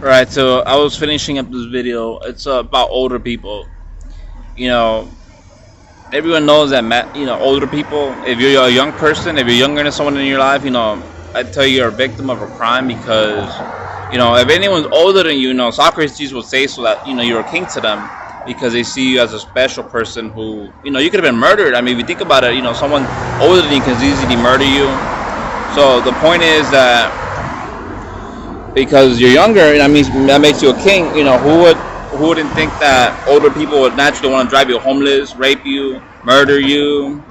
Right, so I was finishing up this video. It's about older people. You know, everyone knows that older people. If you're a young person, if you're younger than someone in your life, I tell you, you're a victim of a crime because, if anyone's older than you, Socrates would say so that you're a king to them because they see you as a special person who, you could have been murdered. I mean, if you think about it, someone older than you can easily murder you. So the point is that because you're younger, that makes you a king. Who wouldn't think that older people would naturally want to drive you homeless, rape you, murder you?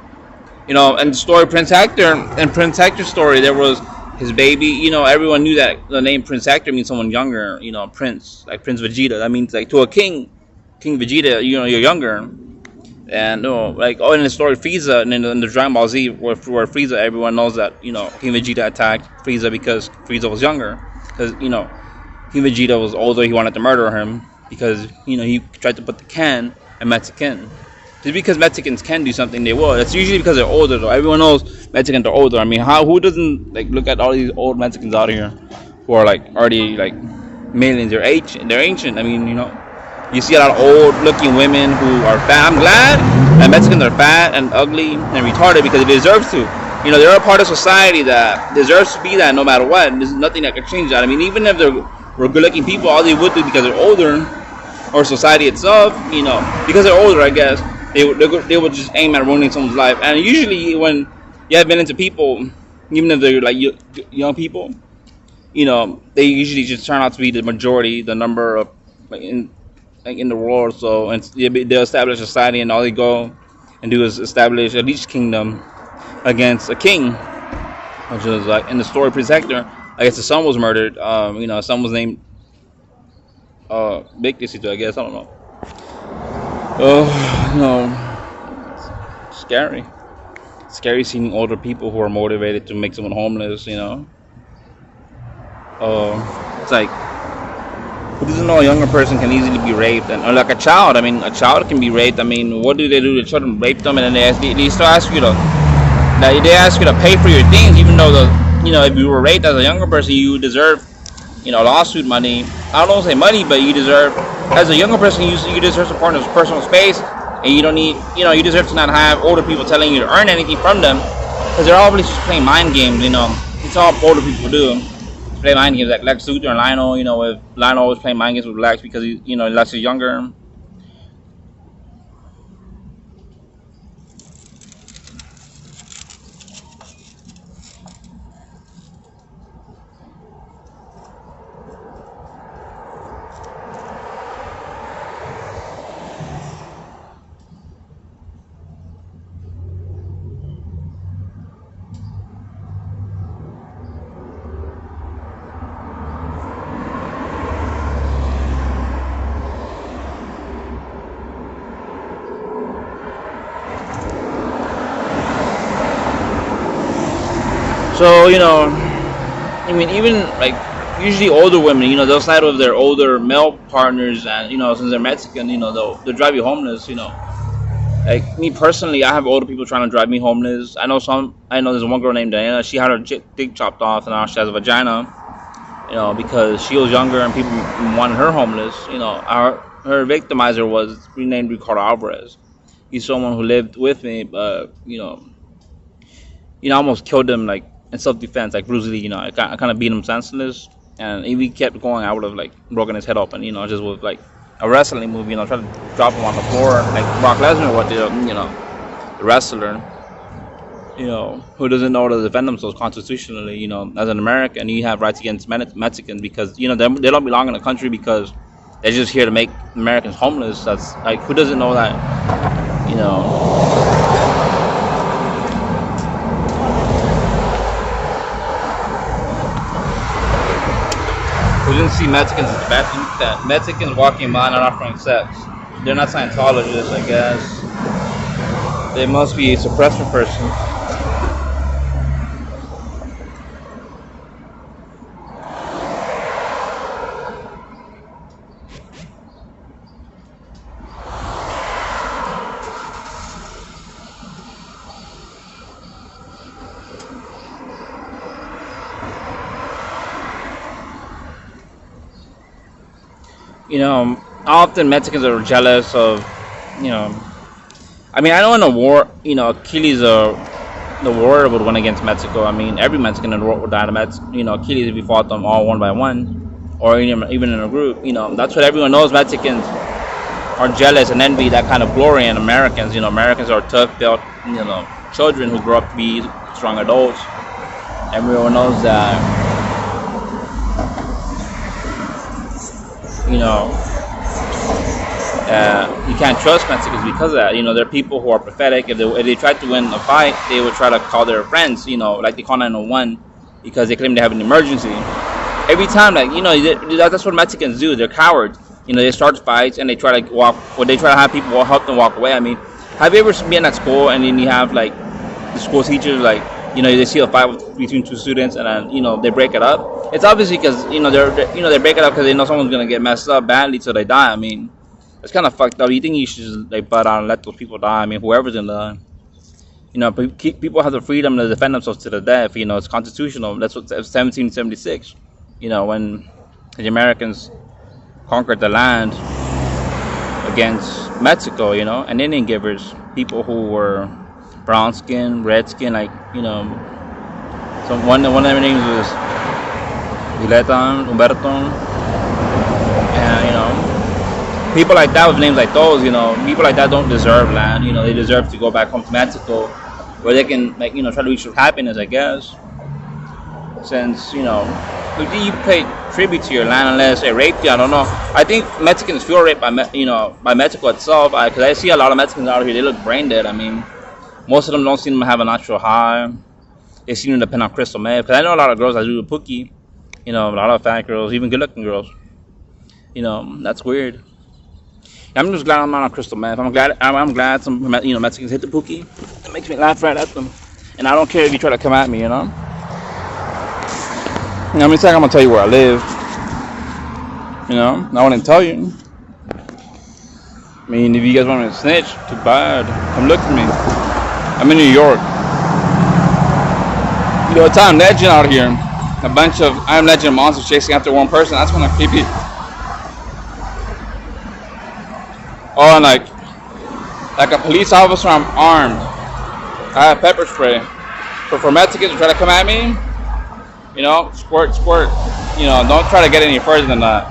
And the story Prince Hector, and Prince Hector's story, there was his baby. Everyone knew that the name Prince Hector means someone younger. Prince, like Prince Vegeta. That means like to a king, King Vegeta. You're younger. And in the story Frieza, and in the Dragon Ball Z, where Frieza, everyone knows that King Vegeta attacked Frieza because Frieza was younger, because King Vegeta was older. He wanted to murder him because he tried to put the can at Mexican. Just because Mexicans can do something, they will. It's usually because they're older, though. Everyone knows Mexicans are older. I mean, who doesn't look at all these old Mexicans out here who are already millions? They're ancient. They're ancient. I mean, you see a lot of old-looking women who are fat. I'm glad that Mexicans are fat and ugly and retarded because they deserve to. They're a part of society that deserves to be that no matter what. There's nothing that can change that. I mean, even if were good-looking people, all they would do because they're older, or society itself, because they're older, I guess, they would just aim at ruining someone's life. And usually when you have been into people, even if they're young people, they usually just turn out to be the majority, the number of in the world. So and they establish a society, and all they go and do is establish a leech kingdom against a king, which is in the story Prince Hector. I guess the son was murdered. His son was named Big Kisito, I guess. I don't know. Scary. Scary seeing older people who are motivated to make someone homeless. It's like, who doesn't know a younger person can easily be raped, and or like a child? I mean, a child can be raped. I mean, what do they do to children? Rape them, and then they still ask you to. They ask you to pay for your things, even though if you were raped as a younger person, you deserve lawsuit money. I don't say money, but you deserve, as a younger person, you deserve support in personal space, and you don't need, you deserve to not have older people telling you to earn anything from them, because they're always just playing mind games. It's all older people do. Play mind games like Lex Luthor and Lionel. If Lionel was playing mind games with Lex because Lex is younger. So I mean, even usually older women, they'll side with their older male partners, and since they're Mexican, they'll drive you homeless. Like me personally, I have older people trying to drive me homeless. I know there's one girl named Diana. She had her dick chopped off, and now she has a vagina. Because she was younger and people wanted her homeless. Her victimizer was renamed Ricardo Alvarez. He's someone who lived with me, but I almost killed him in self-defense, like Bruce Lee. I kind of beat him senseless, and if he kept going, I would have broken his head open. Just with a wrestling move. Try to drop him on the floor like Brock Lesnar, what did the wrestler. Who doesn't know to defend themselves constitutionally. As an American, you have rights against Mexicans because they don't belong in the country because they're just here to make Americans homeless. That's who doesn't know that. Who didn't see Mexicans as bad? That Mexicans walking by and offering sex. They're not Scientologists, I guess. They must be a suppressor person. You know, often Mexicans are jealous of, you know, I mean, I know in a war, Achilles, the warrior would win against Mexico. I mean, every Mexican in the world would die to Achilles if he fought them all one by one, or even in a group. That's what everyone knows. Mexicans are jealous and envy that kind of glory in Americans. Americans are tough, built, children who grow up to be strong adults. Everyone knows that, you can't trust Mexicans because of that. They're people who are pathetic. If they try to win a fight, they would try to call their friends, like they call 911 because they claim they have an emergency. Every time, that's what Mexicans do. They're cowards. They start fights and they try to walk, or they try to have people help them walk away. I mean, have you ever been at school and then you have the school teachers they see a fight between two students and then they break it up? It's obviously because they break it up because they know someone's gonna get messed up badly so they die. I mean, it's kind of fucked up. You think you should just butt out and let those people die? I mean, whoever's in the people have the freedom to defend themselves to the death. It's constitutional. That's what 1776. When the Americans conquered the land against Mexico, and Indian givers, people who were brown skin, red skin, so one of their names was Violeta, Humberto, and people like that with names like those, people like that don't deserve land. They deserve to go back home to Mexico, where they can try to reach happiness, I guess. Since you pay tribute to your land unless they rape you. I don't know. I think Mexicans feel raped by Mexico itself. Because I see a lot of Mexicans out here. They look brain dead. I mean, most of them don't seem to have a natural high. They seem to depend on crystal meth. Because I know a lot of girls that do the pookie. A lot of fat girls, even good-looking girls. That's weird. I'm just glad I'm not on crystal meth. I'm glad some Mexicans hit the pookie. It makes me laugh right at them. And I don't care if you try to come at me. I'm gonna tell you where I live. I wouldn't tell you. I mean, if you guys want me to snitch, too bad. Come look for me. I'm in New York. It's I'm Legend out here. A bunch of I'm Legend monsters chasing after one person. That's when I'm creepy. Oh, and like a police officer, I'm armed. I have pepper spray. So for Mexicans to try to come at me, squirt. Don't try to get any further than that.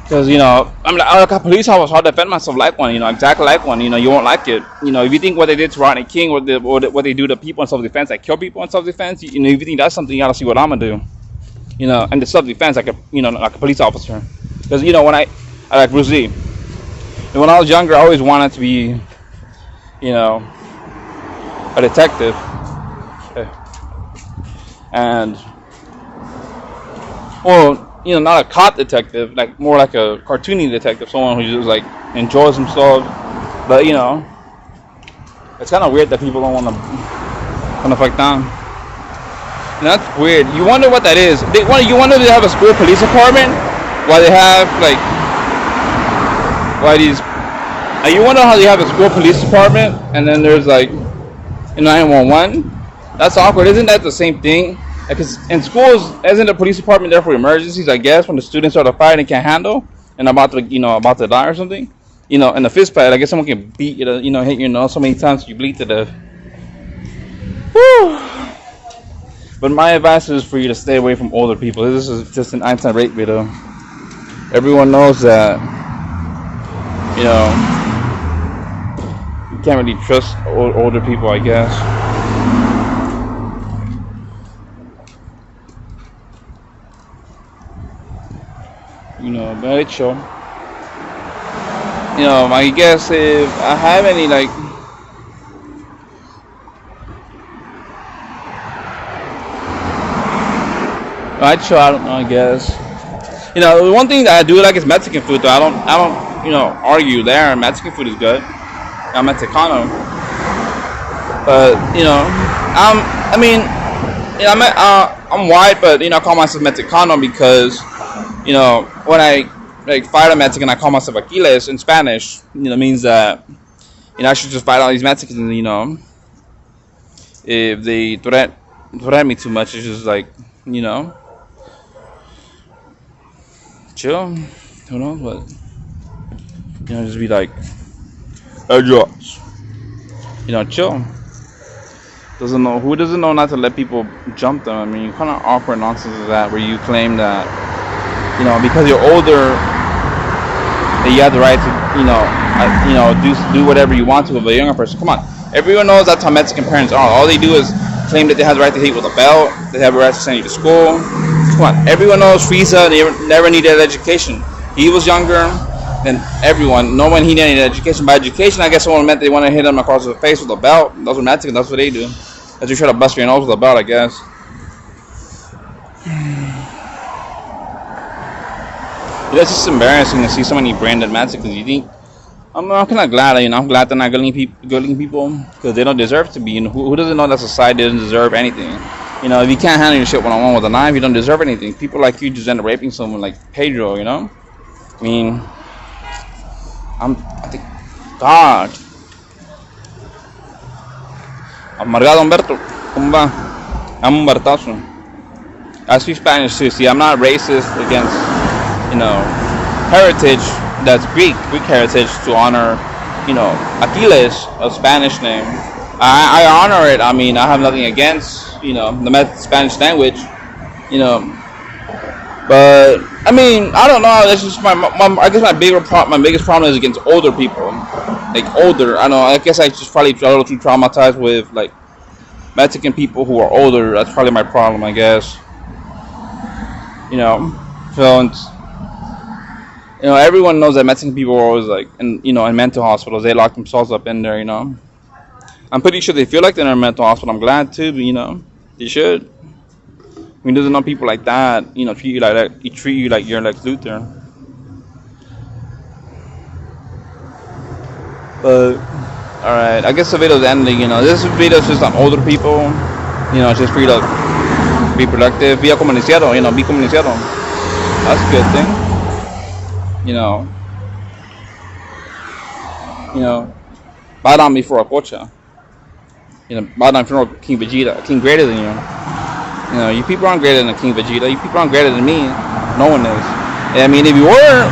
Because, I'm like a police officer, I'll defend myself like one, exactly like one. You won't like it. If you think what they did to Rodney King, what they do to people in self-defense, like kill people in self-defense, if you think that's something, you gotta see what I'm gonna do. And the self-defense, like a police officer. Because, when I like Bruce Lee. And when I was younger, I always wanted to be, a detective. And, well, not a cop detective, more like a cartoony detective, someone who just enjoys himself. But it's kind of weird that people don't want to fight down. And that's weird. You wonder what that is. You wonder if they have a school police department, why they have you wonder how they have a school police department and then there's 911. That's awkward. Isn't that the same thing? Because in schools, isn't the police department there for emergencies? I guess when the students are to fight and can't handle and about to die or something. In a fist fight, I guess someone can beat you, hit your nose so many times you bleed to death. Woo! But my advice is for you to stay away from older people. This is just an anti-rape video. Everyone knows that. You can't really trust older people, I guess. But it's sure. I guess if I have any I'd show. I don't know. I guess. The one thing that I do like is Mexican food. Though I don't argue there. Mexican food is good. I'm Mexicano. But I'm white, but I call myself Mexicano because when I fight a Mexican, I call myself Aquiles in Spanish. Means that I should just fight all these Mexicans. And if they threaten me too much, it's just chill. who knows what? Just be like, hey, Josh. Chill. Who doesn't know not to let people jump them? I mean, kind of awkward nonsense is that where you claim that, because you're older, that you have the right to, do whatever you want to with a younger person. Come on, everyone knows that's how Mexican parents are. All they do is claim that they have the right to hit with a belt. They have the right to send you to school. Come on, everyone knows Frieza never needed education. He was younger than everyone. No one he needed education. By education, I guess someone meant they want to hit him across the face with a belt. Those are Mexicans. That's what they do. As you try to bust your nose with a belt, I guess. It's just embarrassing to see so many branded Mexicans. You think I'm kind of glad. I'm glad they're not good-looking people because they don't deserve to be. Who doesn't know that society doesn't deserve anything? If you can't handle your shit one-on-one with a knife, you don't deserve anything. People like you just end up raping someone like Pedro. I mean, I think, God. Amargado Humberto, ¿cómo va? I'm Humbertazo. I speak Spanish too. See, I'm not racist against, heritage that's Greek heritage to honor, Aquiles, a Spanish name. I honor it. I mean, I have nothing against, the Spanish language, But I mean, I don't know. That's just I guess my biggest problem is against older people, like older. I don't know. I guess I just probably a little too traumatized with like Mexican people who are older. That's probably my problem, I guess. So it's, everyone knows that Mexican people are always like, in mental hospitals. They lock themselves up in there. I'm pretty sure they feel like they're in a mental hospital. I'm glad too, but they should. I mean, there's no people like that, treat you like that. Treat you like you're Lex Luthor. But, alright, I guess the video's ending, This video's just on older people, just for you to be productive. Be como iniciado, be como iniciado. That's a good thing. Bow down before a Kocha. Bow down before King Vegeta, King greater than you. You people aren't greater than King Vegeta. You people aren't greater than me. No one is. I mean, if you were,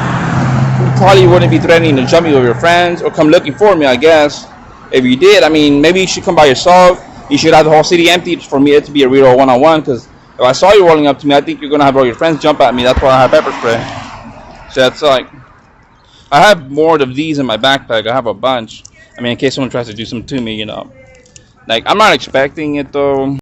you probably wouldn't be threatening to jump me with your friends or come looking for me, I guess. If you did, I mean, maybe you should come by yourself. You should have the whole city empty for me to be a real one-on-one, because if I saw you rolling up to me, I think you're going to have all your friends jump at me. That's why I have pepper spray. So that's like, I have more of these in my backpack. I have a bunch. I mean, in case someone tries to do something to me, Like, I'm not expecting it, though.